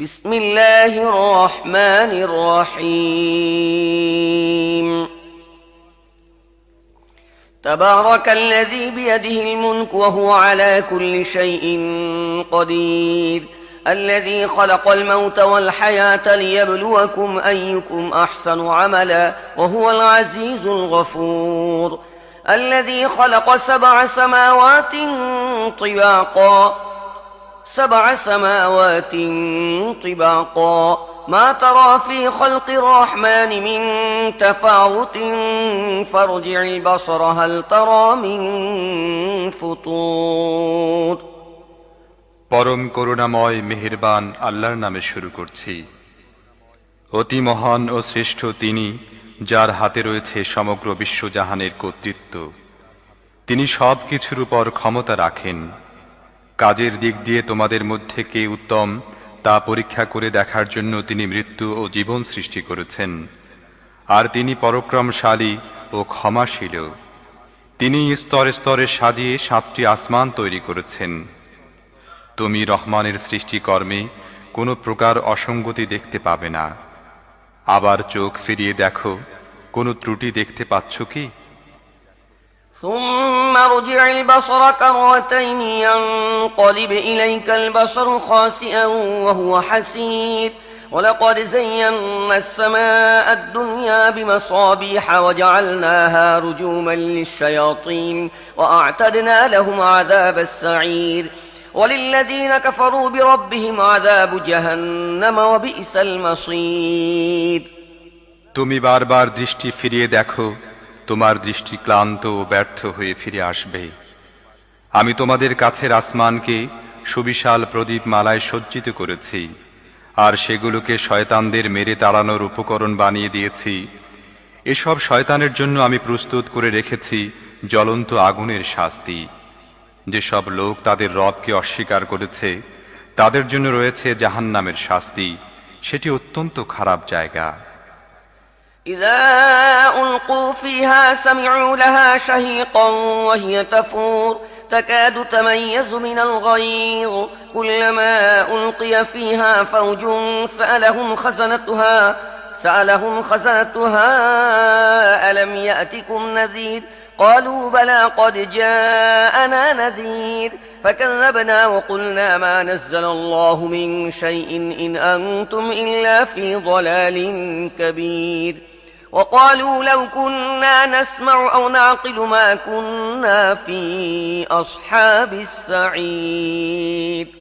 بسم الله الرحمن الرحيم تبارك الذي بيده الملك وهو على كل شيء قدير الذي خلق الموت والحياة ليبلوكم أيكم أحسن عملا وهو العزيز الغفور الذي خلق سبع سماوات طباقا ما ترى في خلق الرحمن من تفاوت فارجع البصر هل ترى من فطور পরম করুণাময় মেহেরবান আল্লাহর নামে শুরু করছি। অতি মহান ও শ্রেষ্ঠ তিনি, যার হাতে রয়েছে সমগ্র বিশ্বজাহানের কর্তৃত্ব। তিনি সব কিছুর উপর ক্ষমতা রাখেন। কাজের দিক দিয়ে তোমাদের মধ্যে কে উত্তম তা পরীক্ষা করে দেখার জন্য তিনি মৃত্যু ও জীবন সৃষ্টি করেছেন। আর তিনি পরাক্রমশালী ও ক্ষমাশীল। তিনি স্তরে স্তরে সাজিয়ে 7টি আসমান তৈরি করেছেন। তুমি রহমানের সৃষ্টিকর্মে কোনো প্রকার অসঙ্গতি দেখতে পাবে না। আবার চোখ ফিরিয়ে দেখো, কোনো ত্রুটি দেখতে পাচ্ছ কি? ثم ارجع البصر كرتين ينقلب إليك البصر خاسئا وهو حسير ولقد زينا السماء الدنيا بمصابيح وجعلناها رجوما للشياطين وأعتدنا لهم عذاب السعير وللذين كفروا بربهم عذاب جهنم وبئس المصير তুমি বারবার দৃষ্টি ফিরিয়ে দেখো, তোমার দৃষ্টি ক্লান্ত ও ব্যর্থ হয়ে ফিরে আসবে। আমি তোমাদের কাছের আসমানকে সুবিশাল প্রদীপ মালায় সজ্জিত করেছি, আর সেগুলোকে শয়তানদের মেরে তাড়ানোর উপকরণ বানিয়ে দিয়েছি। এসব শয়তানের জন্য আমি প্রস্তুত করে রেখেছি জ্বলন্ত আগুনের শাস্তি। যেসব লোক তাদের রবকে অস্বীকার করেছে তাদের জন্য রয়েছে জাহান্নামের শাস্তি, সেটি অত্যন্ত খারাপ জায়গা। إذا ألقوا فيها سمعوا لها شهيقا وهي تفور تكاد تميز من الغيظ كلما ألقي فيها فوج سألهم خزنتها ألم يأتكم نذير قالوا بلى قد جاءنا نذير فكذبنا وقلنا ما نزل الله من شيء إن أنتم إلا في ضلال كبير وقالوا لو كنا نسمع أو نعقل ما كنا في أصحاب السعير